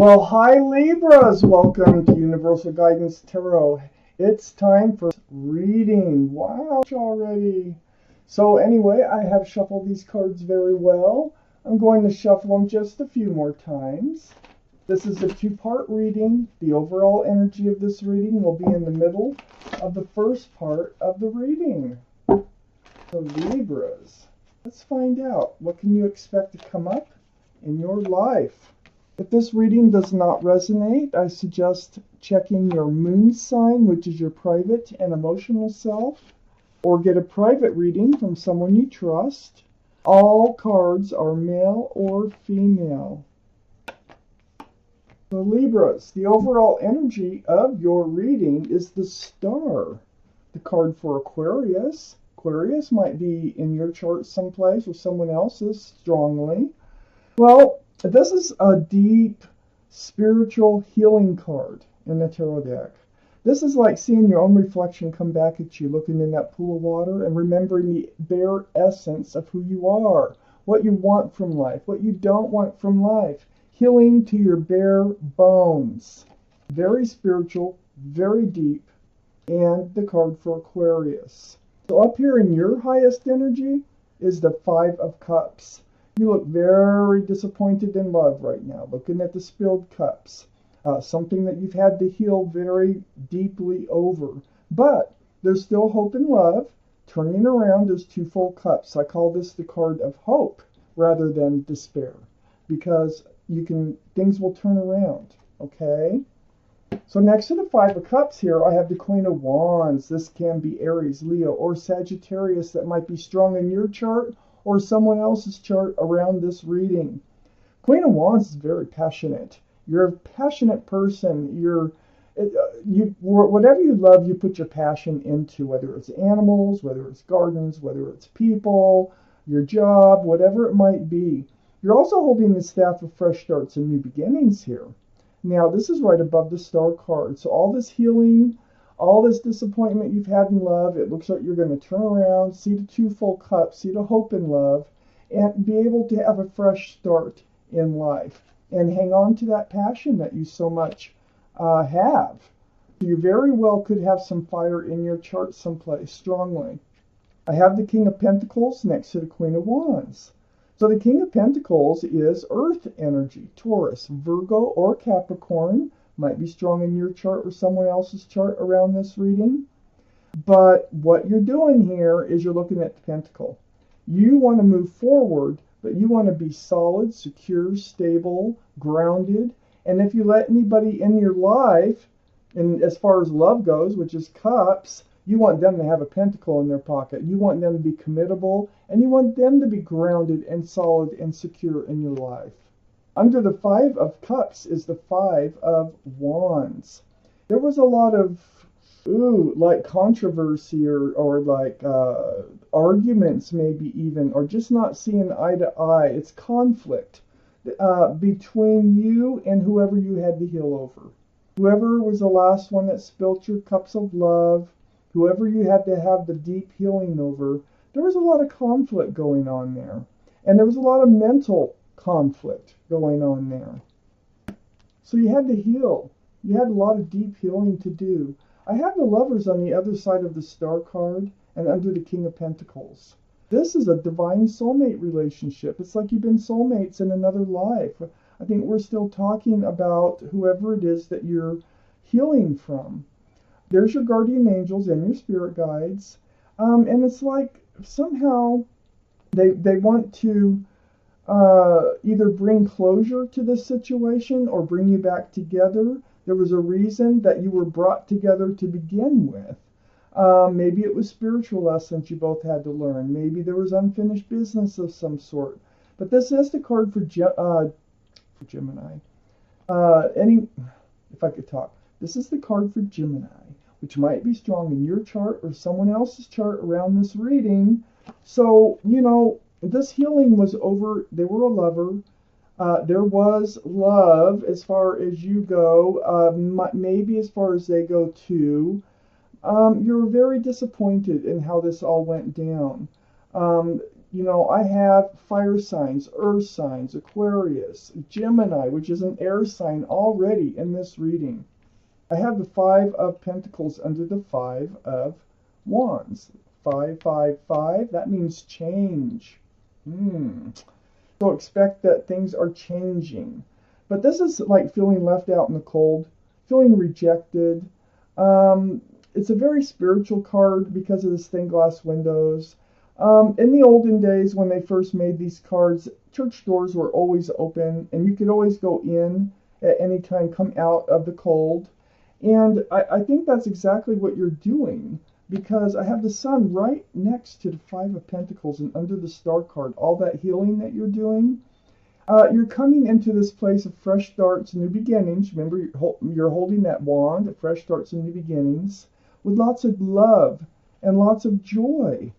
Well, hi Libras, welcome to Universal Guidance Tarot. It's time for reading. Wow, already. So anyway, I have shuffled these cards very well. I'm going to shuffle them just a few more times. This is a two-part reading. The overall energy of this reading will be in the middle of the first part of the reading. So Libras, let's find out. What can you expect to come up in your life? If this reading does not resonate, I suggest checking your moon sign, which is your private and emotional self, or get a private reading from someone you trust. All cards are male or female. So Libras, the overall energy of your reading is the Star, the card for Aquarius. Aquarius might be in your chart someplace or someone else's strongly. Well, this is a deep spiritual healing card in the tarot deck. This is like seeing your own reflection come back at you, looking in that pool of water and remembering the bare essence of who you are, what you want from life, what you don't want from life. Healing to your bare bones. Very spiritual, very deep, and the card for Aquarius. So up here in your highest energy is the Five of Cups. You look very disappointed in love right now, looking at the spilled cups. Something that you've had to heal very deeply over. But there's still hope in love. Turning around, there's two full cups. I call this the card of hope rather than despair, because things will turn around, okay? So next to the Five of Cups here, I have the Queen of Wands. This can be Aries, Leo, or Sagittarius that might be strong in your chart or someone else's chart around this reading. Queen of Wands is very passionate. You're a passionate person. Whatever you love, you put your passion into, whether it's animals, whether it's gardens, whether it's people, your job, whatever it might be. You're also holding the staff of fresh starts and new beginnings here. Now, this is right above the Star card. So all this healing, all this disappointment you've had in love, it looks like you're going to turn around, see the two full cups, see the hope in love, and be able to have a fresh start in life and hang on to that passion that you so much have. You very well could have some fire in your chart someplace strongly. I have the King of Pentacles next to the Queen of Wands. So the King of Pentacles is earth energy, Taurus, Virgo, or Capricorn. Might be strong in your chart or someone else's chart around this reading. But what you're doing here is you're looking at the pentacle. You want to move forward, but you want to be solid, secure, stable, grounded. And if you let anybody in your life, and as far as love goes, which is cups, you want them to have a pentacle in their pocket. You want them to be committable, and you want them to be grounded and solid and secure in your life. Under the Five of Cups is the Five of Wands. There was a lot of, like controversy or like arguments maybe even, or just not seeing eye to eye. It's conflict between you and whoever you had to heal over. Whoever was the last one that spilt your cups of love, whoever you had to have the deep healing over, there was a lot of conflict going on there. And there was a lot of mental conflict going on there. So you had to heal. You had a lot of deep healing to do. I have the Lovers on the other side of the Star card and under the King of Pentacles. This is a divine soulmate relationship. It's like you've been soulmates in another life. I think we're still talking about whoever it is that you're healing from. There's your guardian angels and your spirit guides. And it's like somehow they want to either bring closure to this situation or bring you back together. There was a reason that you were brought together to begin with. Maybe it was spiritual lessons you both had to learn. Maybe there was unfinished business of some sort. But this is the card for Gemini. If I could talk. This is the card for Gemini, which might be strong in your chart or someone else's chart around this reading. So, this healing was over. They were a lover. There was love as far as you go, maybe as far as they go too. You're very disappointed in how this all went down. you know, I have fire signs, earth signs, Aquarius, Gemini, which is an air sign already in this reading. I have the Five of Pentacles under the Five of Wands. 555, that means change. So expect that things are changing. But this is like feeling left out in the cold, feeling rejected. It's a very spiritual card because of the stained glass windows. In the olden days, when they first made these cards, church doors were always open, and you could always go in at any time, come out of the cold. And I think that's exactly what you're doing, because I have the sun right next to the Five of Pentacles and under the Star card, all that healing that you're doing. You're coming into this place of fresh starts, new beginnings. Remember, you're holding that wand of fresh starts and new beginnings with lots of love and lots of joy.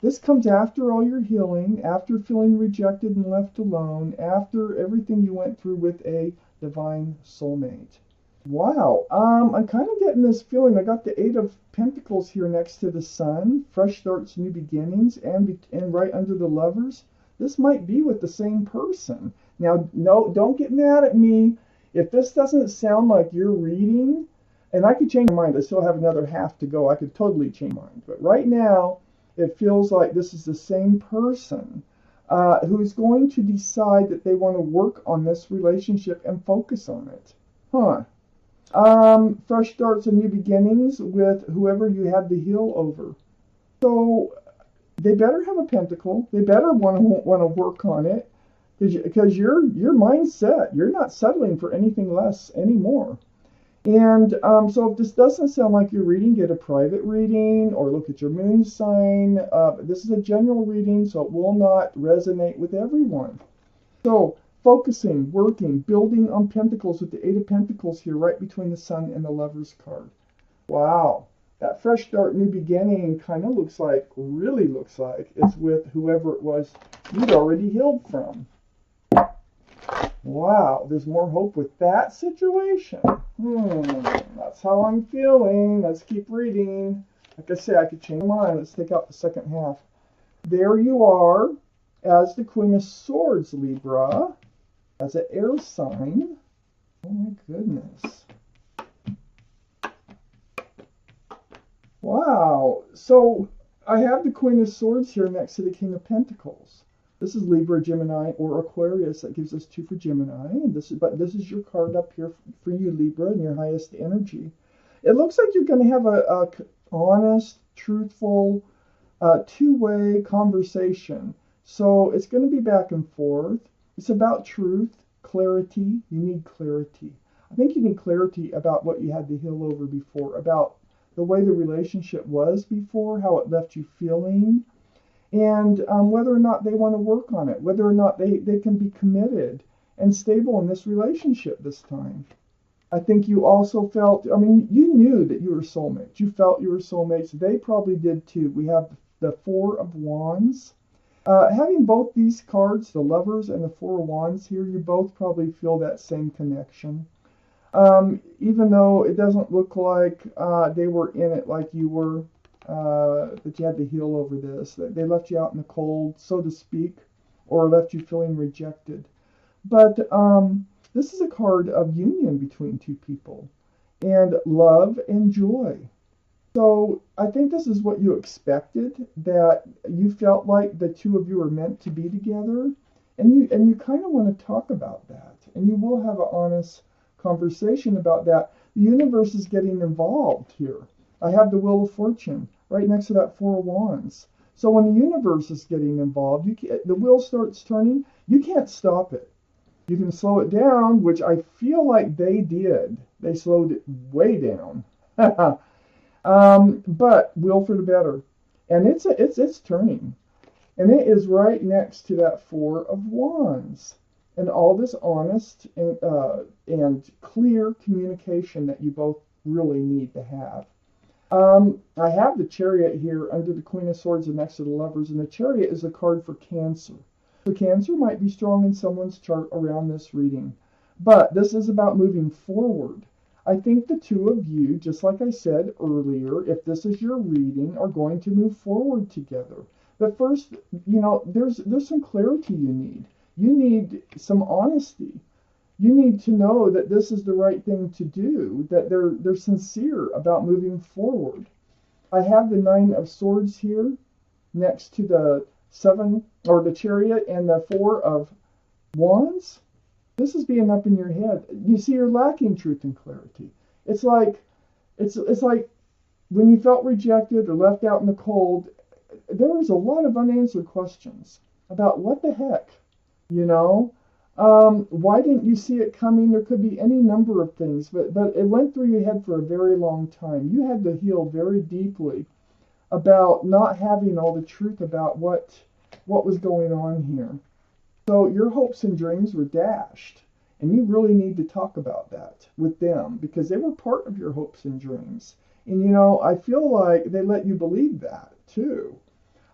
This comes after all your healing, after feeling rejected and left alone, after everything you went through with a divine soulmate. Wow, I'm kind of getting this feeling. I got the Eight of Pentacles here next to the Sun, fresh starts, new beginnings, and right under the Lovers. This might be with the same person. Now, no, don't get mad at me if this doesn't sound like you're reading. And I could change my mind. I still have another half to go. I could totally change my mind. But right now, it feels like this is the same person who's going to decide that they want to work on this relationship and focus on it. Fresh starts and new beginnings with whoever you had to heal over. So they better have a pentacle. They better want to work on it, because your mind's set. You're not settling for anything less anymore. And so if this doesn't sound like your reading, get a private reading or look at your moon sign. This is a general reading, so it will not resonate with everyone. So focusing, working, building on Pentacles with the Eight of Pentacles here right between the Sun and the Lovers card. Wow. That fresh start, new beginning kind of really looks like it's with whoever it was you'd already healed from. Wow, there's more hope with that situation. That's how I'm feeling. Let's keep reading. Like I say, I could change my mind. Let's take out the second half. There you are as the Queen of Swords, Libra, as an air sign. Oh my goodness. Wow. So I have the Queen of Swords here next to the King of Pentacles. This is Libra, Gemini, or Aquarius. That gives us 2 for Gemini. And this is your card up here for you, Libra, and your highest energy. It looks like you're going to have a honest, truthful, two-way conversation. So it's going to be back and forth. It's about truth, clarity. You need clarity. I think you need clarity about what you had to heal over before, about the way the relationship was before, how it left you feeling, and whether or not they want to work on it, whether or not they can be committed and stable in this relationship this time. I think you also felt, you knew that you were soulmates. You felt you were soulmates. They probably did too. We have the Four of Wands. Having both these cards, the Lovers and the Four of Wands here, you both probably feel that same connection. Even though it doesn't look like they were in it like you were, that you had to heal over this. They left you out in the cold, so to speak, or left you feeling rejected. But this is a card of union between two people, and love and joy. So I think this is what you expected, that you felt like the two of you were meant to be together, and you kind of want to talk about that, and you will have an honest conversation about that. The universe is getting involved here. I have the Wheel of Fortune right next to that Four of Wands. So when the universe is getting involved, the wheel starts turning. You can't stop it. You can slow it down, which I feel like they did. They slowed it way down. But will for the better. And it's turning. And it is right next to that Four of Wands. And all this honest and clear communication that you both really need to have. I have the Chariot here under the Queen of Swords and next to the Lovers, and the Chariot is a card for Cancer. So Cancer might be strong in someone's chart around this reading. But this is about moving forward. I think the two of you, just like I said earlier, if this is your reading, are going to move forward together. But first, there's some clarity you need. You need some honesty. You need to know that this is the right thing to do, that they're sincere about moving forward. I have the Nine of Swords here next to the Seven, or the Chariot, and the Four of Wands. This is being up in your head. You see, you're lacking truth and clarity. It's like when you felt rejected or left out in the cold, there was a lot of unanswered questions about what the heck, you know? Why didn't you see it coming? There could be any number of things, but it went through your head for a very long time. You had to heal very deeply about not having all the truth about what was going on here. So your hopes and dreams were dashed, and you really need to talk about that with them because they were part of your hopes and dreams. And I feel like they let you believe that too.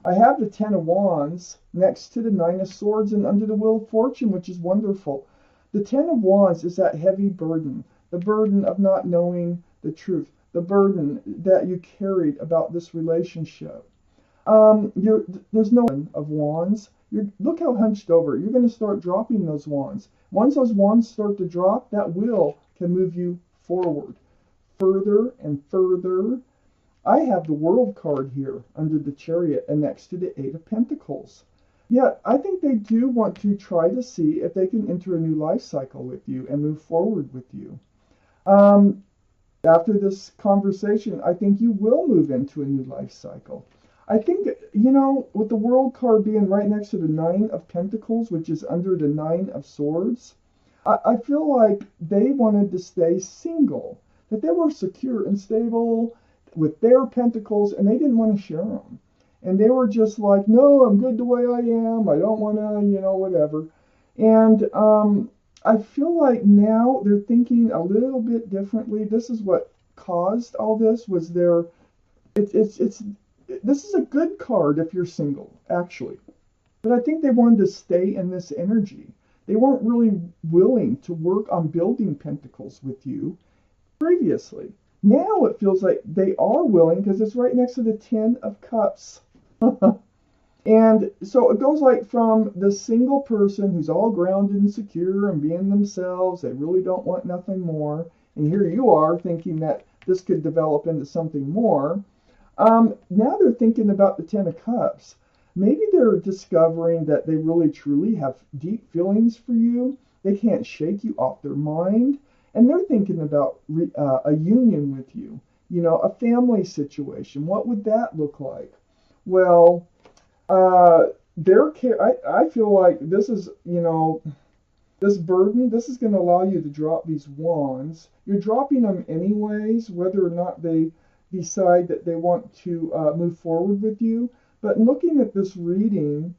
I have the Ten of Wands next to the Nine of Swords and under the Wheel of Fortune, which is wonderful. The Ten of Wands is that heavy burden, the burden of not knowing the truth, the burden that you carried about this relationship. There's no of Wands. Look how hunched over. You're going to start dropping those wands. Once those wands start to drop, that wheel can move you forward, further and further. I have the World card here under the Chariot and next to the Eight of Pentacles. Yet, I think they do want to try to see if they can enter a new life cycle with you and move forward with you. After this conversation, I think you will move into a new life cycle. I think, with the World card being right next to the Nine of Pentacles, which is under the Nine of Swords, I feel like they wanted to stay single, that they were secure and stable with their pentacles, and they didn't want to share them. And they were just like, no, I'm good the way I am. I don't want to, whatever. And I feel like now they're thinking a little bit differently. This is what caused all this, was this is a good card if you're single, actually. But I think they wanted to stay in this energy. They weren't really willing to work on building pentacles with you previously. Now it feels like they are willing because it's right next to the Ten of Cups. And so it goes like from the single person who's all grounded and secure and being themselves, they really don't want nothing more. And here you are thinking that this could develop into something more. Now they're thinking about the Ten of Cups. Maybe they're discovering that they really truly have deep feelings for you. They can't shake you off their mind. And they're thinking about a union with you, a family situation. What would that look like? Well, I feel like this is, this burden, this is going to allow you to drop these wands. You're dropping them anyways, whether or not they decide that they want to move forward with you. But looking at this reading,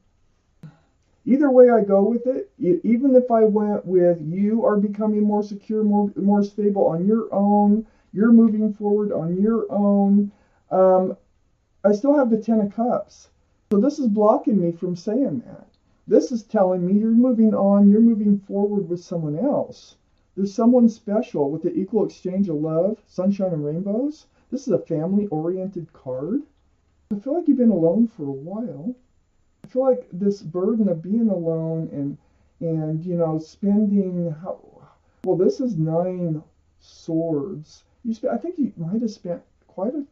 either way I go with it, even if I went with you are becoming more secure, more stable on your own, you're moving forward on your own, I still have the Ten of Cups. So this is blocking me from saying that. This is telling me you're moving on, you're moving forward with someone else. There's someone special with the equal exchange of love, sunshine, and rainbows. This is a family-oriented card. I feel like you've been alone for a while. I feel like this burden of being alone and spending this is 9 swords. I think you might have spent quite a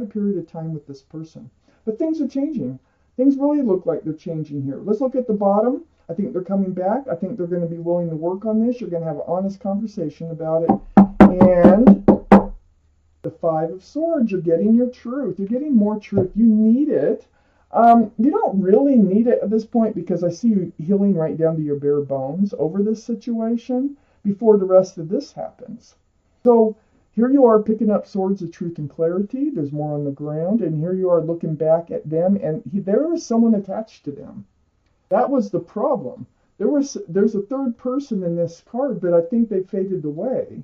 period of time with this person. But things are changing. Things really look like they're changing here. Let's look at the bottom. I think they're coming back. I think they're going to be willing to work on this. You're going to have an honest conversation about it. And the Five of Swords, you're getting your truth. You're getting more truth. You need it. You don't really need it at this point because I see you healing right down to your bare bones over this situation before the rest of this happens. So here you are picking up swords of truth and clarity. There's more on the ground. And here you are looking back at them. And there is someone attached to them. That was the problem. There's a third person in this card, but I think they faded away.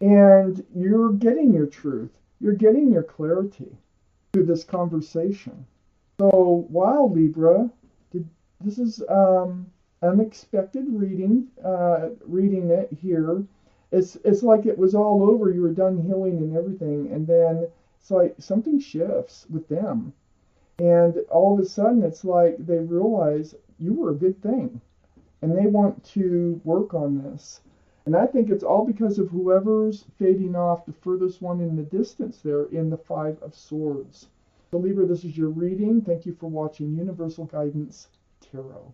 And you're getting your truth. You're getting your clarity through this conversation. So, wow, Libra, this is unexpected reading it here. It's like it was all over. You were done healing and everything, and then it's like something shifts with them. And all of a sudden, it's like they realize you were a good thing and they want to work on this. And I think it's all because of whoever's fading off the furthest one in the distance there in the Five of Swords. So Libra, this is your reading. Thank you for watching Universal Guidance Tarot.